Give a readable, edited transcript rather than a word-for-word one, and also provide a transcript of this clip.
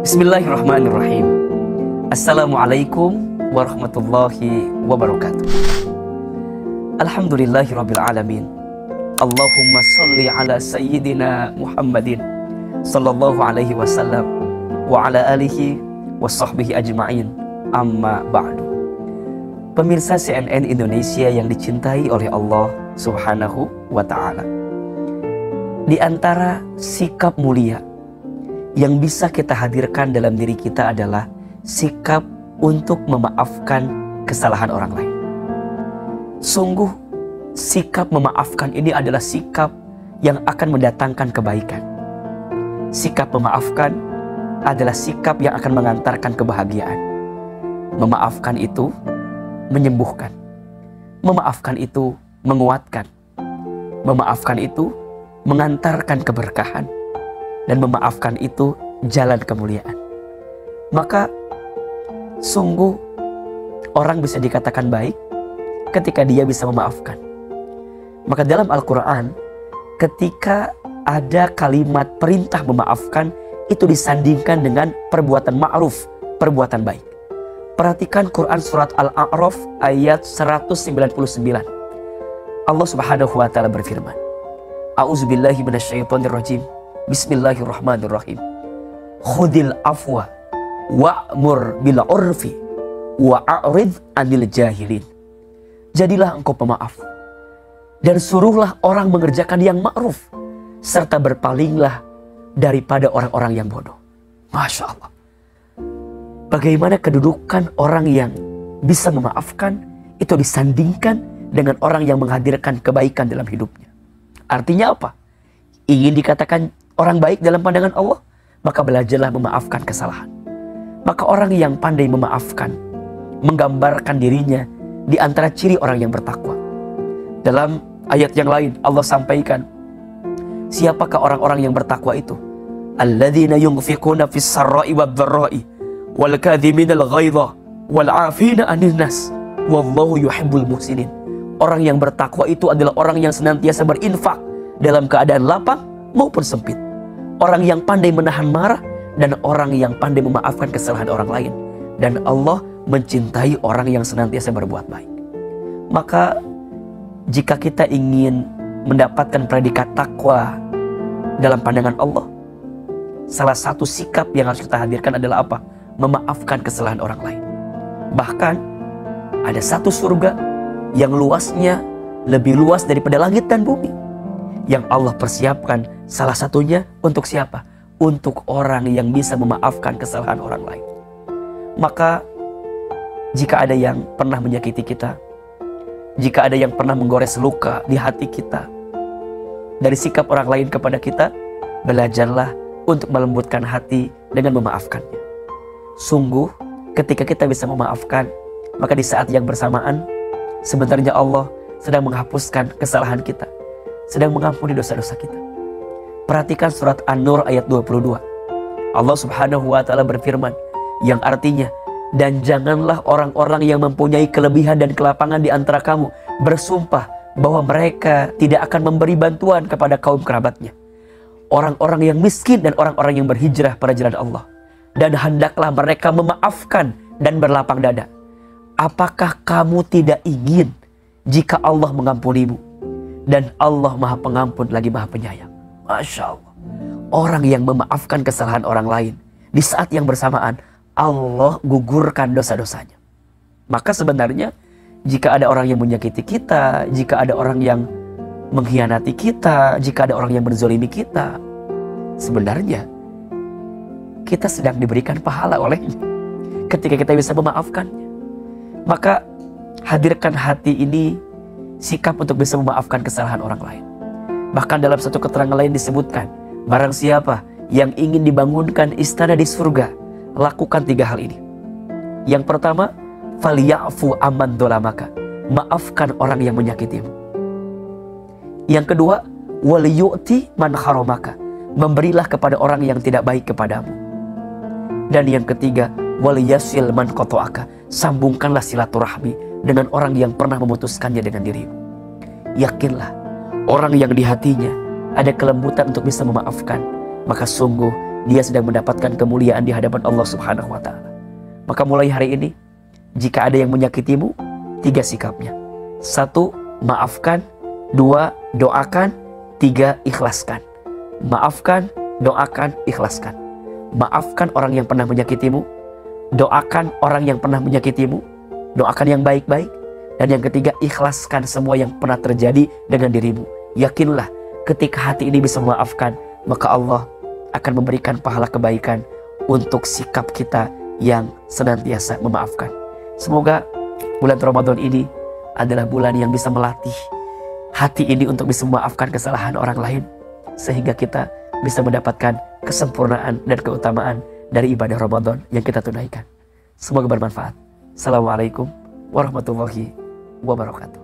Bismillahirrahmanirrahim. Assalamualaikum warahmatullahi wabarakatuh. Alhamdulillahirabbil alamin. Allahumma sholli ala sayyidina Muhammadin sallallahu alaihi wasallam wa ala alihi wa sahbihi ajma'in. Amma ba'du. Pemirsa CNN Indonesia yang dicintai oleh Allah Subhanahu wa ta'ala, di antara sikap mulia yang bisa kita hadirkan dalam diri kita adalah sikap untuk memaafkan kesalahan orang lain. Sungguh, sikap memaafkan ini adalah sikap yang akan mendatangkan kebaikan. Sikap memaafkan adalah sikap yang akan mengantarkan kebahagiaan. Memaafkan itu menyembuhkan. Memaafkan itu menguatkan. Memaafkan itu mengantarkan keberkahan. Dan memaafkan itu jalan kemuliaan. Maka sungguh orang bisa dikatakan baik ketika dia bisa memaafkan. Maka dalam Al-Quran, ketika ada kalimat perintah memaafkan, itu disandingkan dengan perbuatan ma'ruf, perbuatan baik. Perhatikan Quran surat Al-A'raf ayat 199. Allah Subhanahu wa ta'ala berfirman, A'udzubillahi minasyaitonirrajim. Bismillahirrahmanirrahim. Khudil afwa wa'mur bil urfi wa'arid anil jahilin. Jadilah engkau pemaaf dan suruhlah orang mengerjakan yang ma'ruf, serta berpalinglah daripada orang-orang yang bodoh. Masya Allah. Bagaimana kedudukan orang yang bisa memaafkan itu disandingkan dengan orang yang menghadirkan kebaikan dalam hidupnya. Artinya apa? Ingin dikatakan orang baik dalam pandangan Allah, maka belajarlah memaafkan kesalahan. Maka orang yang pandai memaafkan menggambarkan dirinya di antara ciri orang yang bertakwa. Dalam ayat yang lain Allah sampaikan, siapakah orang-orang yang bertakwa itu? Alladzina yunfiquna fis sarra'i wad dharra'i wal kadhiminal ghaidha wal 'afina 'anil nas wallahu yuhibbul muhsinin. Orang yang bertakwa itu adalah orang yang senantiasa berinfak dalam keadaan lapang maupun sempit. Orang yang pandai menahan marah dan orang yang pandai memaafkan kesalahan orang lain. Dan Allah mencintai orang yang senantiasa berbuat baik. Maka jika kita ingin mendapatkan predikat takwa dalam pandangan Allah, salah satu sikap yang harus kita hadirkan adalah apa? Memaafkan kesalahan orang lain. Bahkan ada satu surga yang luasnya lebih luas daripada langit dan bumi, yang Allah persiapkan salah satunya untuk siapa? Untuk orang yang bisa memaafkan kesalahan orang lain. Maka jika ada yang pernah menyakiti kita, jika ada yang pernah menggores luka di hati kita dari sikap orang lain kepada kita, belajarlah untuk melembutkan hati dengan memaafkannya. Sungguh ketika kita bisa memaafkan, maka di saat yang bersamaan sebenarnya Allah sedang menghapuskan kesalahan kita, sedang mengampuni dosa-dosa kita. Perhatikan surat An-Nur ayat 22. Allah Subhanahu wa ta'ala berfirman, yang artinya, dan janganlah orang-orang yang mempunyai kelebihan dan kelapangan di antara kamu bersumpah bahwa mereka tidak akan memberi bantuan kepada kaum kerabatnya, orang-orang yang miskin dan orang-orang yang berhijrah pada jalan Allah. Dan hendaklah mereka memaafkan dan berlapang dada. Apakah kamu tidak ingin jika Allah mengampunimu? Dan Allah Maha Pengampun lagi Maha Penyayang. Masya Allah. Orang yang memaafkan kesalahan orang lain, di saat yang bersamaan Allah gugurkan dosa-dosanya. Maka sebenarnya jika ada orang yang menyakiti kita, jika ada orang yang mengkhianati kita, jika ada orang yang menzolimi kita, sebenarnya kita sedang diberikan pahala olehnya ketika kita bisa memaafkannya. Maka hadirkan hati ini, sikap untuk bisa memaafkan kesalahan orang lain. Bahkan dalam satu keterangan lain disebutkan, barang siapa yang ingin dibangunkan istana di surga, lakukan 3 hal ini. Yang pertama, falyafu amman dolamaka, maafkan orang yang menyakitimu. Yang kedua, waliyu'ti man haramaka, memberilah kepada orang yang tidak baik kepadamu. Dan yang ketiga, waliyasil man qata'aka, sambungkanlah silaturahmi dengan orang yang pernah memutuskannya dengan dirimu. Yakinlah, orang yang di hatinya ada kelembutan untuk bisa memaafkan, maka sungguh dia sedang mendapatkan kemuliaan di hadapan Allah Subhanahu wa Ta'ala. Maka mulai hari ini, jika ada yang menyakitimu, 3 sikapnya. 1, maafkan. 2, doakan. 3, ikhlaskan. Maafkan, doakan, ikhlaskan. Maafkan orang yang pernah menyakitimu. Doakan orang yang pernah menyakitimu. Doakan yang baik-baik. Dan yang ketiga, ikhlaskan semua yang pernah terjadi dengan dirimu. Yakinlah, ketika hati ini bisa memaafkan, maka Allah akan memberikan pahala kebaikan untuk sikap kita yang senantiasa memaafkan. Semoga bulan Ramadan ini adalah bulan yang bisa melatih hati ini untuk bisa memaafkan kesalahan orang lain, sehingga kita bisa mendapatkan kesempurnaan dan keutamaan dari ibadah Ramadan yang kita tunaikan. Semoga bermanfaat. Assalamualaikum warahmatullahi wabarakatuh.